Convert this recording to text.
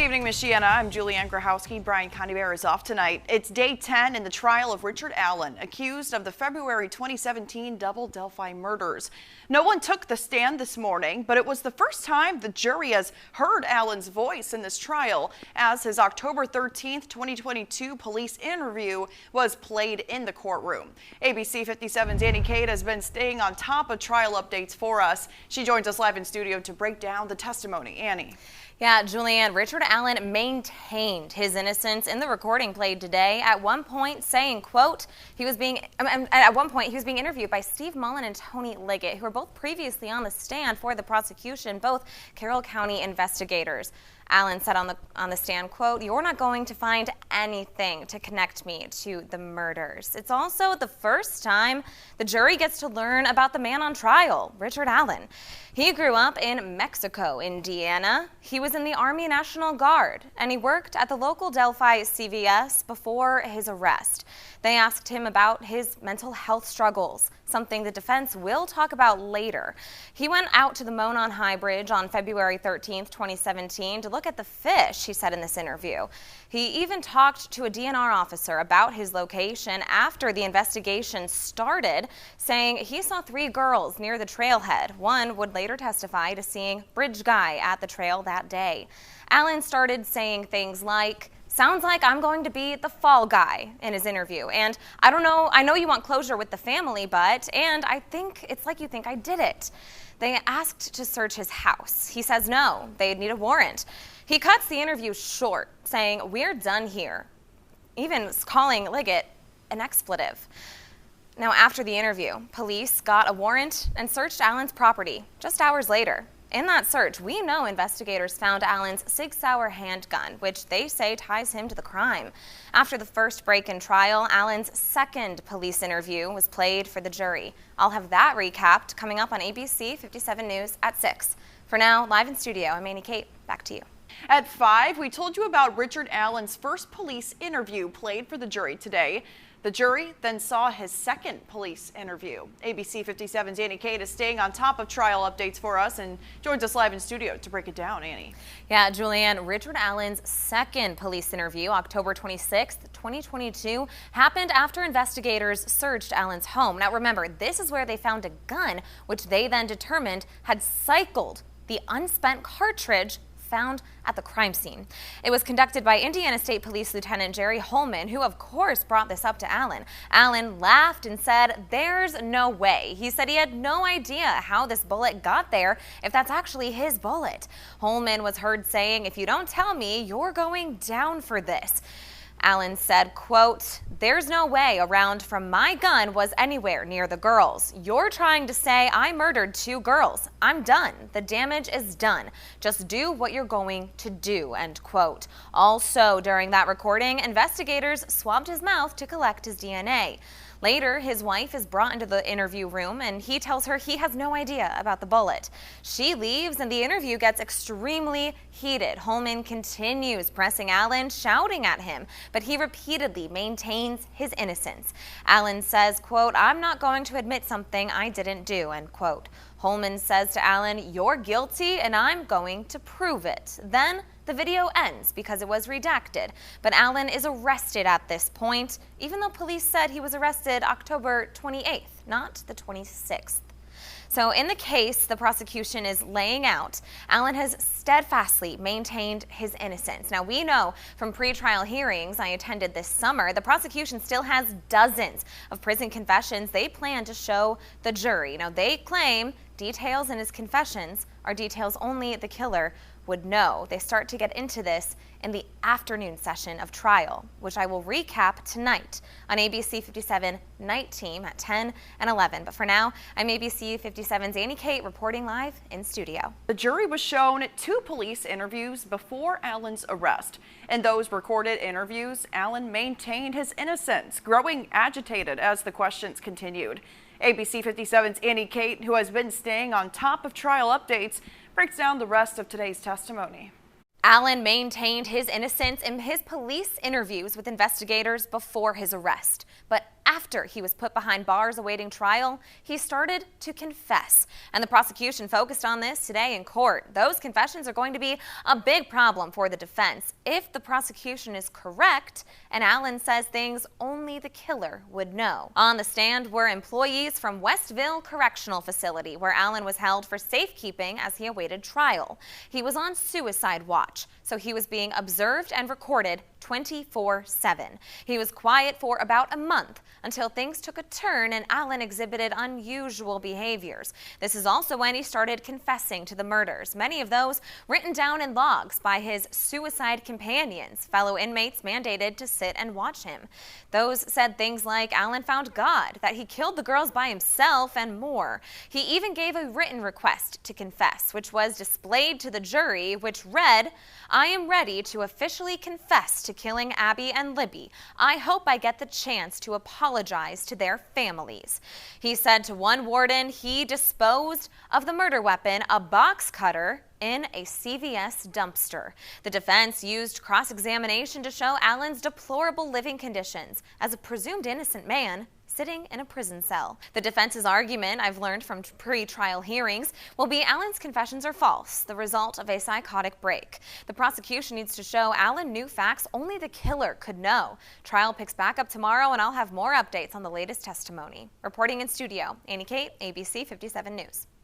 evening, Michiana. I'm Julianne Grahowski. Brian Coneybear is off tonight. It's day 10 in the trial of Richard Allen, accused of the February 2017 double Delphi murders. No one took the stand this morning, but it was the first time the jury has heard Allen's voice in this trial, as his October 13th, 2022 police interview was played in the courtroom. ABC 57's Annie Kate has been staying on top of trial updates for us. She joins us live in studio to break down the testimony. Annie. Yeah, Julianne, Richard Allen maintained his innocence in the recording played today. At one point saying, quote, he was being interviewed by Steve Mullen and Tony Liggett, who were both previously on the stand for the prosecution, both Carroll County investigators. Allen said on the stand, quote, "You're not going to find anything to connect me to the murders." It's also the first time the jury gets to learn about the man on trial, Richard Allen. He grew up in Mexico, Indiana. He was in the Army National Guard, and he worked at the local Delphi CVS before his arrest. They asked him about his mental health struggles, something the defense will talk about later. He went out to the Monon High Bridge on February 13th, 2017 to look at the fish, he said in this interview. He even talked to a DNR officer about his location after the investigation started, saying he saw 3 girls near the trailhead. One would later testify to seeing Bridge Guy at the trail that day. Allen started saying things like, "Sounds like I'm going to be the fall guy," in his interview. And I know you want closure with the family, and I think it's like you think I did it. They asked to search his house. He says no, they'd need a warrant. He cuts the interview short, saying, "We're done here," even calling Liggett an expletive. Now, after the interview, police got a warrant and searched Allen's property just hours later. In that search, we know investigators found Allen's Sig Sauer handgun, which they say ties him to the crime. After the first break-in trial, Allen's second police interview was played for the jury. I'll have that recapped coming up on ABC 57 News at 6. For now, live in studio, I'm Annie Kate. Back to you. At 5, we told you about Richard Allen's first police interview played for the jury today. The jury then saw his second police interview. ABC 57's Annie Kate is staying on top of trial updates for us and joins us live in studio to break it down. Annie. Yeah, Julianne, Richard Allen's second police interview, October 26th, 2022, happened after investigators searched Allen's home. Now remember, this is where they found a gun, which they then determined had cycled the unspent cartridge found at the crime scene. It was conducted by Indiana State Police Lieutenant Jerry Holman, who of course brought this up to Allen. Allen laughed and said, "There's no way." He said he had no idea how this bullet got there, if that's actually his bullet. Holman was heard saying, "If you don't tell me, you're going down for this." Allen said, quote, "There's no way a round from my gun was anywhere near the girls. You're trying to say I murdered 2 girls. I'm done. The damage is done. Just do what you're going to do," end quote. Also, during that recording, investigators swabbed his mouth to collect his DNA. Later, his wife is brought into the interview room and he tells her he has no idea about the bullet. She leaves and the interview gets extremely heated. Holman continues pressing Allen, shouting at him, but he repeatedly maintains his innocence. Allen says, quote, "I'm not going to admit something I didn't do," end quote. Holman says to Allen, "You're guilty and I'm going to prove it." Then the video ends because it was redacted, but Allen is arrested at this point, even though police said he was arrested October 28th, not the 26th. So in the case the prosecution is laying out, Allen has steadfastly maintained his innocence. Now we know from pretrial hearings I attended this summer, the prosecution still has dozens of prison confessions they plan to show the jury. Now they claim details in his confessions are details only the killer would know. They start to get into this in the afternoon session of trial, which I will recap tonight on ABC 57 Night Team at 10 and 11. But for now, I'm ABC 57's Annie Kate reporting live in studio. The jury was shown 2 police interviews before Allen's arrest. In those recorded interviews, Allen maintained his innocence, growing agitated as the questions continued. ABC 57's Annie Kate, who has been staying on top of trial updates, breaks down the rest of today's testimony. Allen maintained his innocence in his police interviews with investigators before his arrest. But after he was put behind bars awaiting trial, he started to confess. And the prosecution focused on this today in court. Those confessions are going to be a big problem for the defense if the prosecution is correct and Allen says things only the killer would know. On the stand were employees from Westville Correctional facility, where Allen was held for safekeeping as he awaited trial. He was on suicide watch, so he was being observed and recorded 24/7. He was quiet for about a month until things took a turn and Allen exhibited unusual behaviors. This is also when he started confessing to the murders, many of those written down in logs by his suicide companions. Fellow inmates mandated to sit and watch him. Those said things like Allen found God, that he killed the girls by himself, and more. He even gave a written request to confess, which was displayed to the jury, which read, "I am ready to officially confess to killing Abby and Libby. I hope I get the chance to apologize to their families." He said to one warden he disposed of the murder weapon, a box cutter, in a CVS dumpster. The defense used cross-examination to show Allen's deplorable living conditions as a presumed innocent man sitting in a prison cell. The defense's argument, I've learned from pre-trial hearings, will be Allen's confessions are false, the result of a psychotic break. The prosecution needs to show Allen knew facts only the killer could know. Trial picks back up tomorrow, and I'll have more updates on the latest testimony. Reporting in studio, Annie Kate, ABC 57 News.